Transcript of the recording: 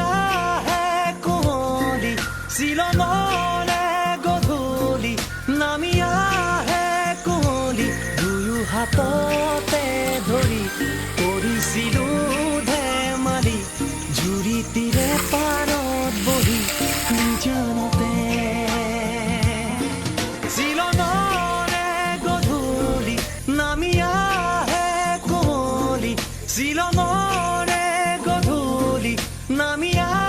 আহে কুঁৱলী চিলঙৰে গধূলি নামি আহে কুঁৱলী দুয়ো হাততে ধৰি কৰিছিলো ধেমালি জুৰিটিৰে পাৰত বহি নিজানতে চিলঙৰে গধূলি নামি আহে কুঁৱলী চিলঙৰে গধূলি নামি আহে